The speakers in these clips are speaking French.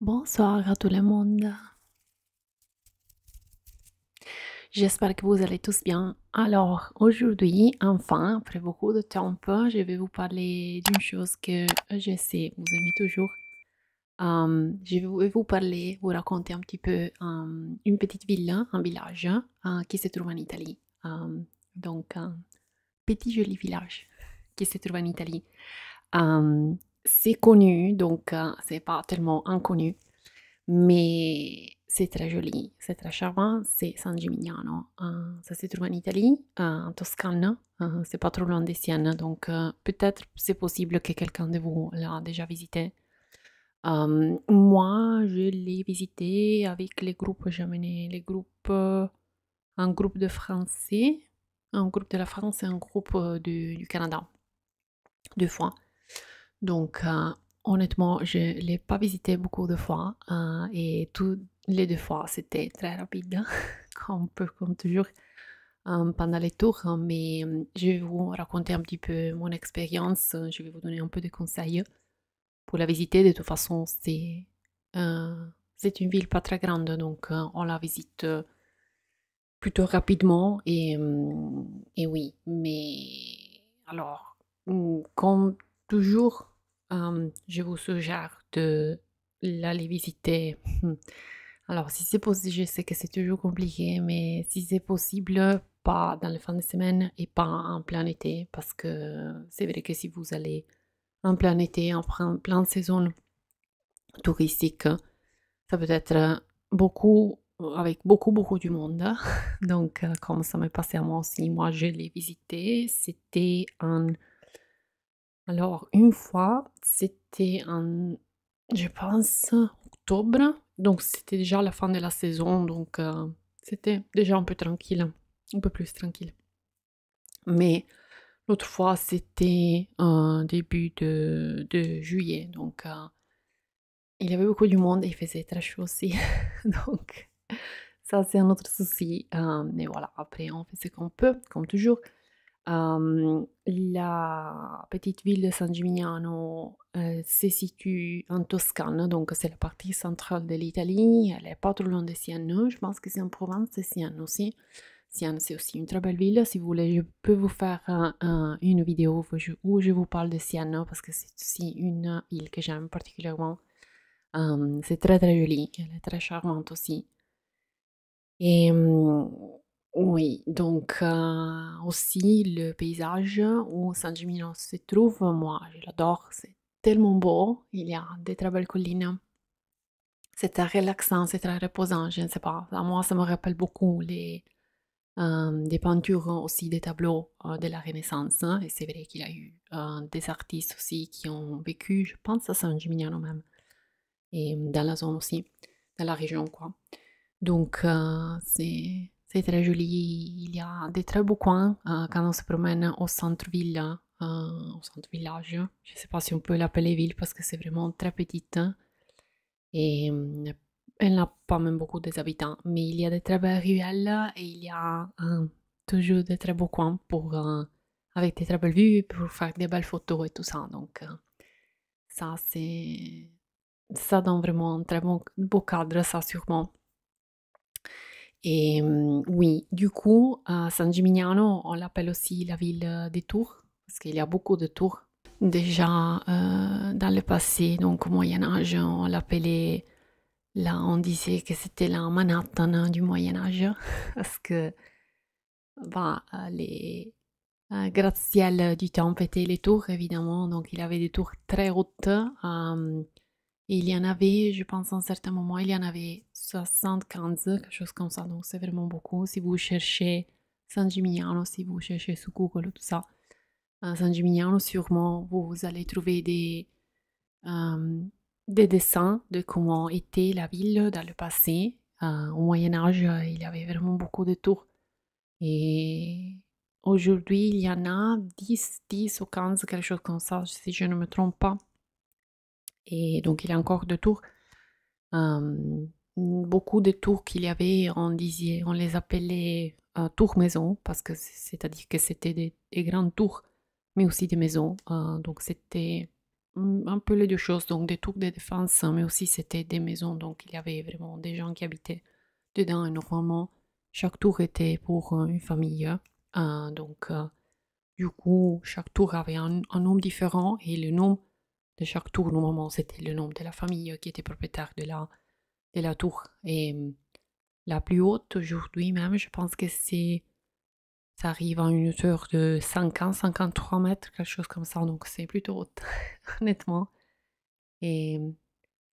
Bonsoir à tout le monde. J'espère que vous allez tous bien. Alors, aujourd'hui, enfin, après beaucoup de temps, je vais vous parler d'une chose que je sais, vous aimez toujours. Je vais vous parler, vous raconter un petit peu une petite ville, un village qui se trouve en Italie. Donc, un petit joli village qui se trouve en Italie. C'est connu, donc c'est pas tellement inconnu. Mais c'est très joli, c'est très charmant, c'est San Gimignano. Ça se trouve en Italie, en Toscane, c'est pas trop loin des Siennes, donc peut-être c'est possible que quelqu'un de vous l'a déjà visité. Moi, je l'ai visité avec les groupes, j'ai amené les groupes, un groupe de Français, un groupe de la France et un groupe du Canada, deux fois. Donc, honnêtement, je ne l'ai pas visité beaucoup de fois et toutes les deux fois, c'était très rapide, comme toujours, pendant les tours. Mais je vais vous raconter un petit peu mon expérience. Je vais vous donner un peu de conseils pour la visiter. De toute façon, c'est une ville pas très grande, donc on la visite plutôt rapidement. Et oui, mais alors, comme toujours, je vous suggère de l'aller visiter. Alors, si c'est possible, je sais que c'est toujours compliqué, mais si c'est possible, pas dans les fins de semaine et pas en plein été, parce que c'est vrai que si vous allez en plein été, en plein saison touristique, ça peut être beaucoup, avec beaucoup du monde. Donc, comme ça m'est passé à moi aussi, moi je l'ai visité. C'était en... Alors, une fois, c'était en, je pense, octobre. Donc, c'était déjà la fin de la saison. Donc, c'était déjà un peu tranquille, un peu plus tranquille. Mais l'autre fois, c'était début de juillet. Donc, il y avait beaucoup du monde et il faisait très chaud aussi. Donc, ça, c'est un autre souci. Mais voilà, après, on fait ce qu'on peut, comme toujours. La petite ville de San Gimignano se situe en Toscane, donc c'est la partie centrale de l'Italie. Elle est pas trop loin de Sienne. Je pense que c'est en province de Sienne aussi. Sienne, c'est aussi une très belle ville. Si vous voulez, je peux vous faire une vidéo où je vous parle de Sienne parce que c'est aussi une île que j'aime particulièrement. C'est très très joli, elle est très charmante aussi. Et oui, donc aussi le paysage où San Gimignano se trouve, moi je l'adore, c'est tellement beau, il y a des très belles collines, c'est très relaxant, c'est très reposant, je ne sais pas, à moi ça me rappelle beaucoup des peintures aussi, des tableaux de la Renaissance, hein, et c'est vrai qu'il y a eu des artistes aussi qui ont vécu, je pense à San Gimignano même, et dans la zone aussi, dans la région quoi. Donc, c'est très joli. Il y a des très beaux coins quand on se promène au centre-ville, au centre-village. Je ne sais pas si on peut l'appeler ville parce que c'est vraiment très petite, hein, et elle n'a pas même beaucoup d'habitants. Mais il y a des très belles ruelles et il y a toujours des très beaux coins avec des très belles vues pour faire des belles photos et tout ça. Donc, ça, ça donne vraiment un très beau cadre, ça sûrement. Et oui, du coup, à San Gimignano, on l'appelle aussi la ville des tours, parce qu'il y a beaucoup de tours. Déjà dans le passé, donc au Moyen Âge, on l'appelait, là on disait que c'était la Manhattan du Moyen Âge, parce que bah, les gratte-ciel du temple étaient les tours, évidemment, donc il y avait des tours très hautes. Et il y en avait, je pense, à un certain moment, il y en avait 75, quelque chose comme ça. Donc, c'est vraiment beaucoup. Si vous cherchez San Gimignano, si vous cherchez sur Google, tout ça, San Gimignano, sûrement, vous allez trouver euh, des dessins de comment était la ville dans le passé. Au Moyen-Âge, il y avait vraiment beaucoup de tours. Et aujourd'hui, il y en a 10 ou 15, quelque chose comme ça, si je ne me trompe pas. Et donc, il y a encore de tours. Beaucoup de tours qu'il y avait, on les appelait tours maison parce que c'est-à-dire que c'était des grandes tours, mais aussi des maisons. Donc c'était un peu les deux choses, donc des tours de défense, mais aussi c'était des maisons, donc il y avait vraiment des gens qui habitaient dedans et normalement chaque tour était pour une famille. Donc du coup, chaque tour avait un nom différent et le nom de chaque tour, normalement, c'était le nom de la famille qui était propriétaire de la tour. Et la plus haute aujourd'hui même, je pense que ça arrive à une hauteur de 50, 53 mètres, quelque chose comme ça, donc c'est plutôt haute, honnêtement. Et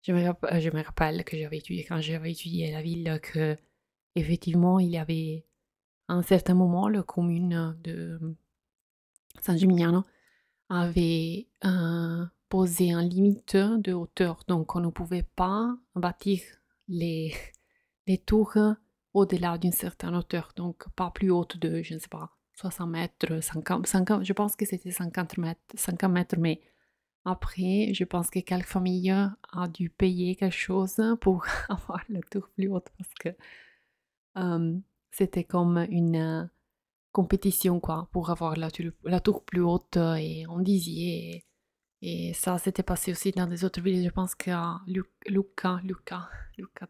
je me rappelle que j'avais étudié, quand j'avais étudié à la ville, que effectivement, il y avait à un certain moment, la commune de San Gimignano avait posé un limite de hauteur, donc on ne pouvait pas bâtir les, les tours au-delà d'une certaine hauteur, donc pas plus haute de, je ne sais pas, 60 mètres, 50, je pense que c'était 50 mètres, mais après, je pense que quelques familles a dû payer quelque chose pour avoir la tour plus haute parce que euh, c'était comme une compétition quoi, pour avoir la tour plus haute et on disait, et ça s'était passé aussi dans des autres villes, je pense qu'à Lucca,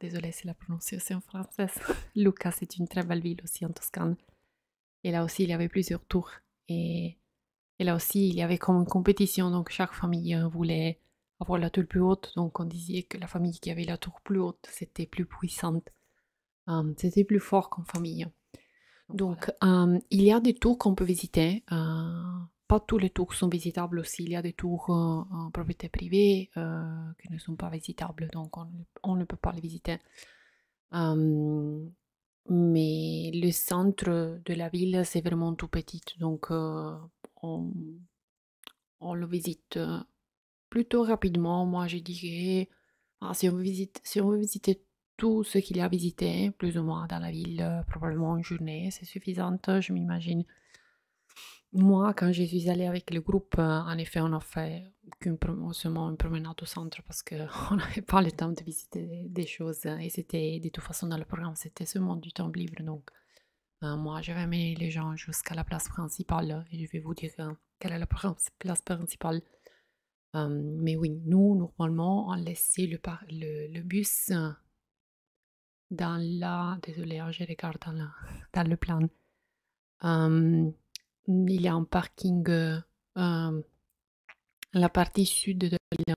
désolé c'est la prononciation française, Lucca c'est une très belle ville aussi en Toscane, et là aussi il y avait plusieurs tours, et, et là aussi il y avait comme une compétition, donc chaque famille voulait avoir la tour plus haute, donc on disait que la famille qui avait la tour plus haute c'était plus puissante, c'était plus fort comme famille. Donc, il y a des tours qu'on peut visiter. Pas tous les tours sont visitables aussi. Il y a des tours en propriété privée qui ne sont pas visitables, donc on ne peut pas les visiter. Mais le centre de la ville, c'est vraiment tout petit, donc on, on le visite plutôt rapidement. Moi, je dirais, si on veut visiter tout ce qu'il y a à visiter, plus ou moins dans la ville, probablement une journée, c'est suffisante, je m'imagine. Moi, quand je suis allée avec le groupe, en effet, on a fait seulement une promenade au centre parce qu'on n'avait pas le temps de visiter des choses. Et c'était, de toute façon, dans le programme, c'était seulement du temps libre. Donc, moi, je vais amener les gens jusqu'à la place principale et je vais vous dire quelle est la place principale. Mais oui, nous, normalement, on laissait le bus dans la... Désolée, hein, je regarde dans le plan. Il y a un parking, la partie sud de l'île.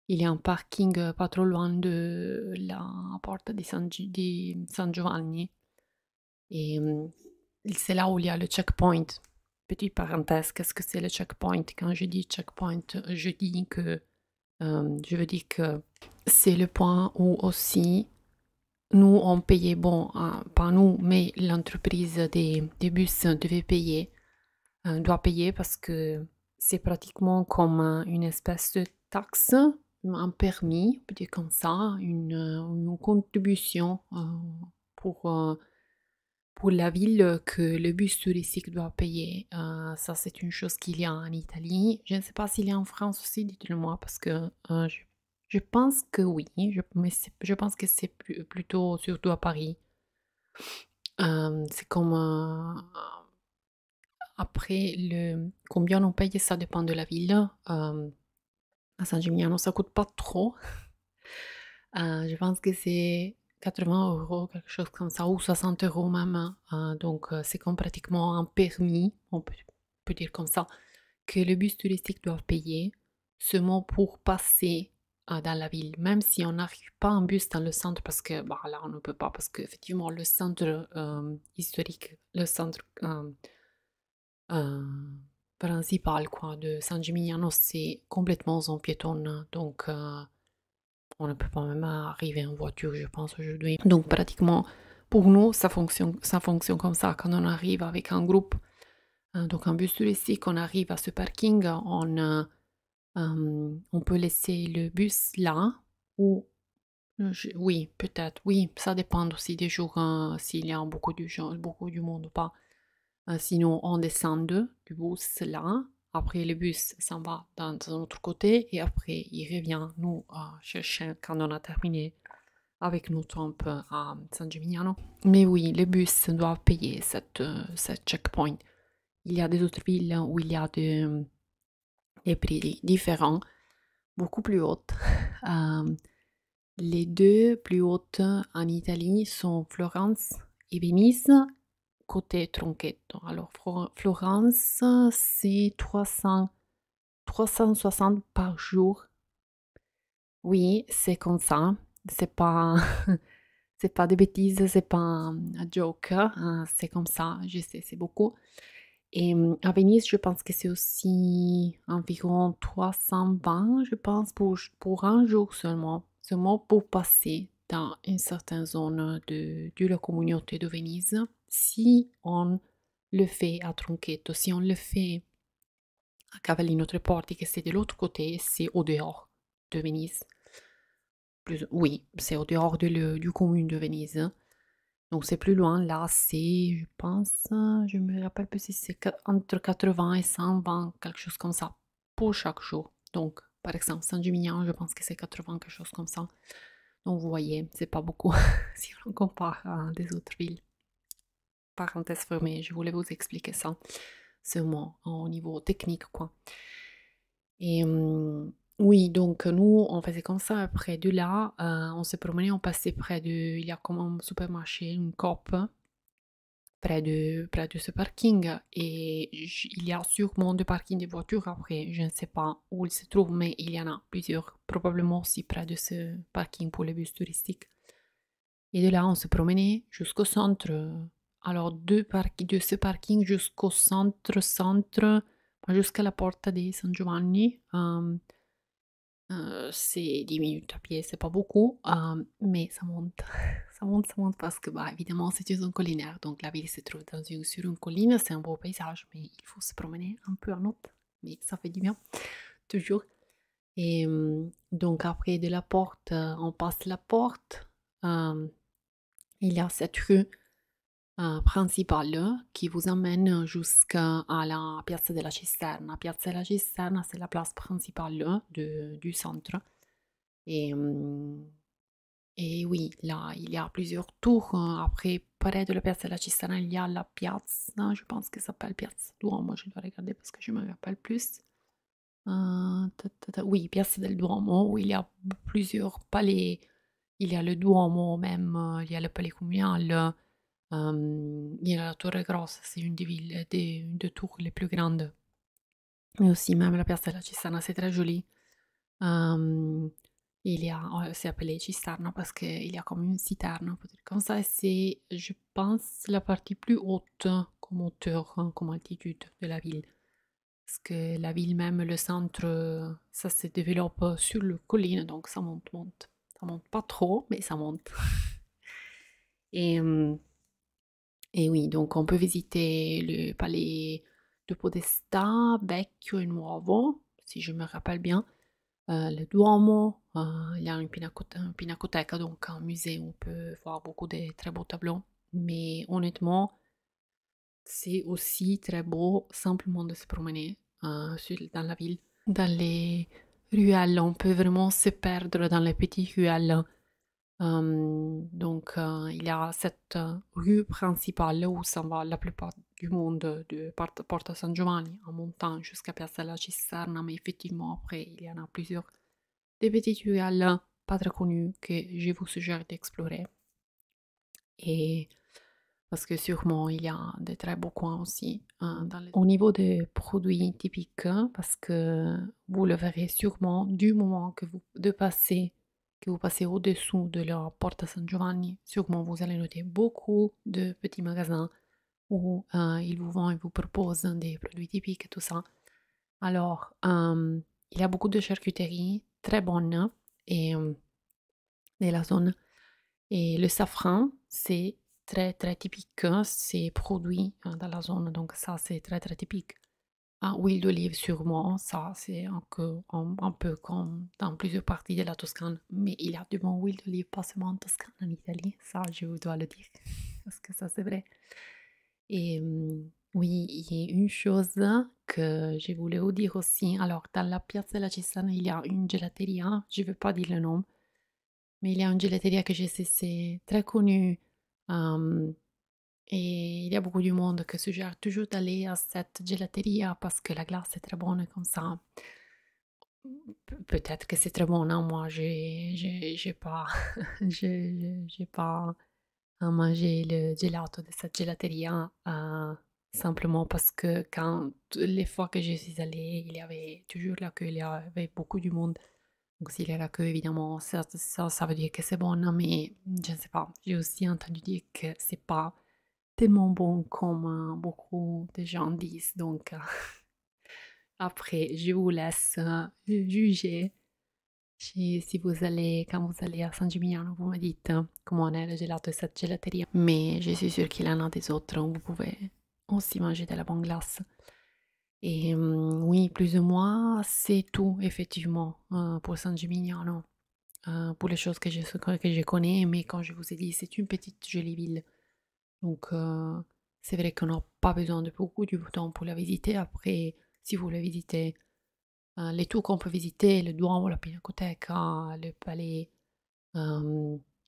Il y a un parking pas trop loin de la porte di San Giovanni. Et c'est là où il y a le checkpoint. Petite parenthèse, qu'est-ce que c'est le checkpoint? Quand je dis checkpoint, je dis que je veux dire que c'est le point où aussi nous on payait, bon, pas nous, mais l'entreprise des bus devait payer, doit payer parce que c'est pratiquement comme une espèce de taxe, un permis, on peut dire comme ça, une contribution pour la ville que le bus touristique doit payer. Ça, c'est une chose qu'il y a en Italie. Je ne sais pas s'il y a en France aussi, dites-le moi, parce que je pense que oui, mais je pense que c'est plutôt surtout à Paris. C'est comme après combien on paye, ça dépend de la ville. À San Gimignano, ça coûte pas trop. Je pense que c'est 80 €, quelque chose comme ça, ou 60 € même. Donc, c'est comme pratiquement un permis, peut dire comme ça, que le bus touristique doit payer seulement pour passer dans la ville. Même si on n'arrive pas en bus dans le centre, parce que bah, là, on ne peut pas, parce qu'effectivement, le centre historique, le centre euh, principal quoi, de San Gimignano, c'est complètement en piétonne. Donc, on ne peut pas même arriver en voiture, je pense, aujourd'hui. Donc, pratiquement, pour nous, ça fonctionne comme ça. Quand on arrive avec un groupe, donc un bus touristique, on arrive à ce parking, on peut laisser le bus là, ou oui, peut-être, oui, ça dépend aussi des jours, s'il y a beaucoup du monde ou pas. Sinon, on descend du bus là. Après, le bus s'en va dans un autre côté et après, il revient nous chercher quand on a terminé avec nos tempes à San Gimignano. Mais oui, les bus doivent payer cette checkpoint. Il y a des autres villes où il y a des prix différents. beaucoup plus hautes. Euh, les deux plus hautes en Italie sont Florence et Venise, côté Tronchetto. Alors, Florence, c'est 360 par jour. Oui, c'est comme ça. C'est pas, c'est pas des bêtises, c'est pas un joke, hein, c'est comme ça, je sais, c'est beaucoup. Et à Venise, je pense que c'est aussi environ 320, je pense, pour un jour seulement. Seulement pour passer dans une certaine zone de la communauté de Venise. Si on le fait à Tronchetto, si on le fait à Cavallino Treporti, que c'est de l'autre côté, c'est au dehors de Venise. Oui, c'est au dehors du commune de Venise. Donc c'est plus loin. Là, c'est, je pense, je me rappelle plus si c'est entre 80 et 120, quelque chose comme ça, pour chaque jour. Donc, par exemple, Saint-Gimignano, je pense que c'est 80, quelque chose comme ça. Donc, vous voyez, c'est pas beaucoup si on compare à des autres villes. Parenthèse fermée, je voulais vous expliquer ça, seulement au niveau technique, quoi. Et oui, donc nous, on faisait comme ça. Après de là, on se promenait, on passait près de... Il y a comme un supermarché, une Coop, près de ce parking. Et il y a sûrement des parkings de voitures après. Je ne sais pas où ils se trouvent, mais il y en a plusieurs. Probablement aussi près de ce parking pour les bus touristiques. Et de là, on se promenait jusqu'au centre. Alors, de ce parking jusqu'au centre, jusqu'à la porte de San Giovanni. C'est 10 minutes à pied, c'est pas beaucoup, mais ça monte. Ça monte parce que, bah, évidemment, c'est une zone collinaire. Donc, la ville se trouve sur une colline, c'est un beau paysage, mais il faut se promener un peu en autre. Mais ça fait du bien, toujours. Et donc, après de la porte, on passe la porte. Il y a cette rue principale qui vous emmène jusqu'à la Piazza della Cisterna. Piazza della Cisterna, c'est la place principale du centre. Et, et oui, là, il y a plusieurs tours. Après, près de la Piazza della Cisterna, il y a la piazza, je pense que ça s'appelle Piazza Duomo, je dois regarder parce que je me rappelle plus. Oui, Piazza del Duomo, où il y a plusieurs palais. Il y a le Duomo même, il y a le palais communal. Il y a la Torre Grossa, c'est une des tours les plus grandes. Mais aussi même la Piazza della Cisterna, c'est très joli. Il y a, c'est appelé cisterna parce qu'il y a comme une citerne, on peut dire comme ça. Et c'est, je pense, la partie plus haute comme hauteur, hein, comme altitude de la ville. Parce que la ville même, le centre, ça se développe sur le colline, donc ça monte. Ça monte pas trop, mais ça monte. Et, et oui, donc on peut visiter le palais de Podestà, Vecchio et Nuovo, si je me rappelle bien. Le Duomo, il y a une pinacoteca, donc un musée où on peut voir beaucoup de très beaux tableaux. Mais honnêtement, c'est aussi très beau simplement de se promener dans la ville. Dans les ruelles, on peut vraiment se perdre dans les petites ruelles. Donc, il y a cette rue principale où s'en va la plupart du monde de Porta San Giovanni en montant jusqu'à Piazza della Cisterna, mais effectivement, après, il y en a plusieurs des petites ruelles pas très connues que je vous suggère d'explorer. Et parce que sûrement il y a de très beaux coins aussi au niveau des produits typiques, hein, parce que vous le verrez sûrement du moment que vous passez au-dessous de la Porta San Giovanni, sûrement vous allez noter beaucoup de petits magasins où ils vous proposent des produits typiques et tout ça. Alors, il y a beaucoup de charcuterie très bonne et de la zone. Et le safran, c'est très très typique, hein, c'est produit dans la zone, donc ça c'est très très typique. Ah, huile d'olive sûrement, ça c'est un peu comme dans plusieurs parties de la Toscane, mais il y a du bon huile d'olive pas seulement en Toscane, en Italie, ça je vous dois le dire, parce que ça c'est vrai. Et oui, il y a une chose que je voulais vous dire aussi. Alors, dans la Piazza della Cisterna, il y a une gelateria, je ne veux pas dire le nom, mais il y a une gelateria que je sais, c'est très connu. euh, et il y a beaucoup du monde qui suggère toujours d'aller à cette gelateria parce que la glace est très bonne comme ça. Peut-être que c'est très bon, hein. Moi, j'ai pas, j'ai pas à manger le gelato de cette gelateria, simplement parce que quand les fois que je suis allée, il y avait toujours la queue, il y avait beaucoup du monde. Donc s'il y a la queue, évidemment, ça veut dire que c'est bon, hein, mais je ne sais pas. J'ai aussi entendu dire que c'est pas tellement bon comme beaucoup de gens disent. Donc après, je vous laisse juger. Si vous allez, quand vous allez à San Gimignano, vous me dites comment est le gelato de cette gelateria. Mais je suis sûre qu'il y en a des autres où vous pouvez aussi manger de la bonne glace. Et oui, plus ou moins, c'est tout, effectivement, pour San Gimignano. Pour les choses que je connais, mais comme je vous ai dit, c'est une petite jolie ville. Donc, c'est vrai qu'on n'a pas besoin de beaucoup de temps pour la visiter. Après, si vous la visitez, les tours qu'on peut visiter, le Duomo, la Pinacoteca, le palais,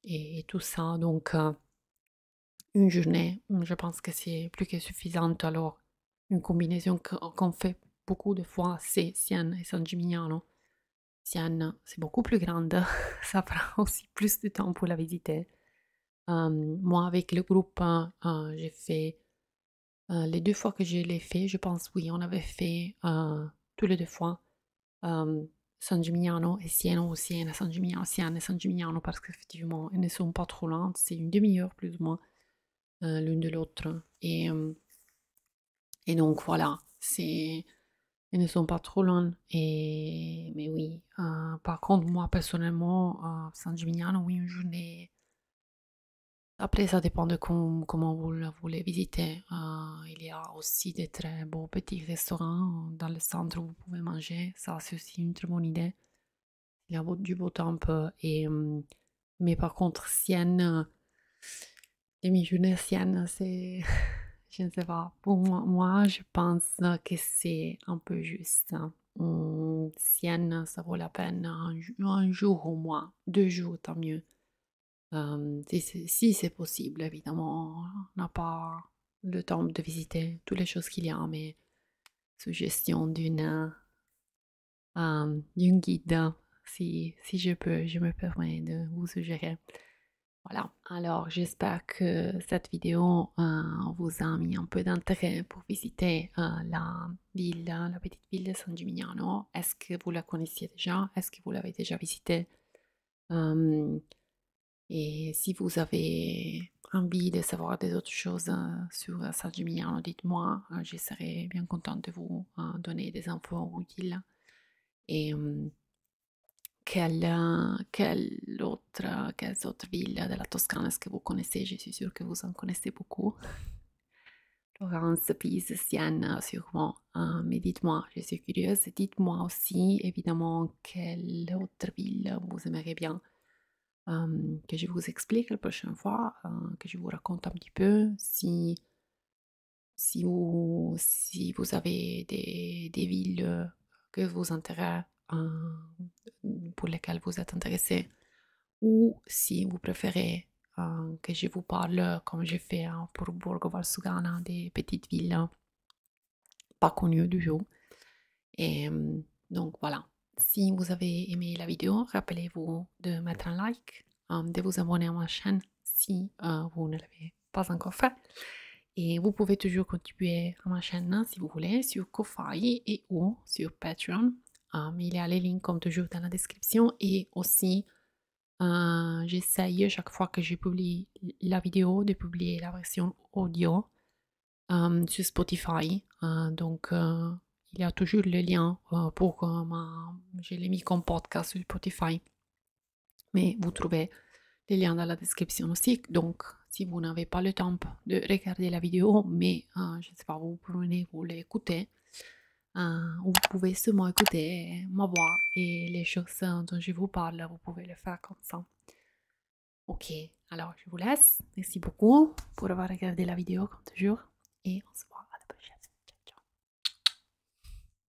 et tout ça. Donc, une journée, je pense que c'est plus que suffisante. Alors, une combinaison qu'on fait beaucoup de fois, c'est Sienne et San Gimignano. Sienne, c'est beaucoup plus grande, ça prend aussi plus de temps pour la visiter. Moi, avec le groupe, j'ai fait les 2 fois que je l'ai fait, je pense, oui, on avait fait tous les 2 fois San Gimignano et Sienne ou Sienne, San Gimignano, Sienne et San Gimignano parce qu'effectivement, elles ne sont pas trop loin, c'est une demi-heure plus ou moins l'une de l'autre. Et donc voilà, elles ne sont pas trop loin. Mais oui, par contre, moi personnellement, San Gimignano, oui, une journée. Après, ça dépend de comment vous la voulez visiter. Il y a aussi des très beaux petits restaurants dans le centre où vous pouvez manger. Ça, c'est aussi une très bonne idée. Il y a du beau temps. Mais par contre, Sienne, demi-journée Sienne, c'est, je ne sais pas. Pour moi, je pense que c'est un peu juste. Sienne, ça vaut la peine un jour au moins. 2 jours, tant mieux. Si c'est possible, évidemment, on n'a pas le temps de visiter toutes les choses qu'il y a, mais suggestion d'une guide, si je peux, je me permets de vous suggérer. Voilà, alors j'espère que cette vidéo vous a mis un peu d'intérêt pour visiter la petite ville de San Gimignano. Est-ce que vous la connaissiez déjà? Est-ce que vous l'avez déjà visitée? Et si vous avez envie de savoir des autres choses sur San Gimignano, dites-moi, je serai bien contente de vous donner des infos utiles. Et quelles autres villes de la Toscane est-ce que vous connaissez? Je suis sûre que vous en connaissez beaucoup. Florence, Pise, Sienne, sûrement. Mais dites-moi, je suis curieuse. Dites-moi aussi, évidemment, quelle autre ville vous aimeriez bien que je vous explique la prochaine fois, que je vous raconte un petit peu. Si vous avez des villes que vous intéressent, pour lesquelles vous êtes intéressé, ou si vous préférez que je vous parle, comme j'ai fait pour Borgo Valsugana, des petites villes pas connues du tout. Et donc voilà, si vous avez aimé la vidéo, rappelez-vous de mettre un like, de vous abonner à ma chaîne si vous ne l'avez pas encore fait. Et vous pouvez toujours contribuer à ma chaîne si vous voulez sur Ko-Fi et ou sur Patreon. Il y a les liens comme toujours dans la description et aussi j'essaye chaque fois que je publie la vidéo de publier la version audio sur Spotify. Donc il y a toujours le lien pour je l'ai mis comme podcast sur Spotify. Mais vous trouvez les liens dans la description aussi. Donc, si vous n'avez pas le temps de regarder la vidéo, mais je ne sais pas, vous prenez, vous l'écoutez, vous pouvez seulement écouter ma voix et les choses dont je vous parle, vous pouvez le faire comme ça. Ok, alors je vous laisse. Merci beaucoup pour avoir regardé la vidéo comme toujours et on se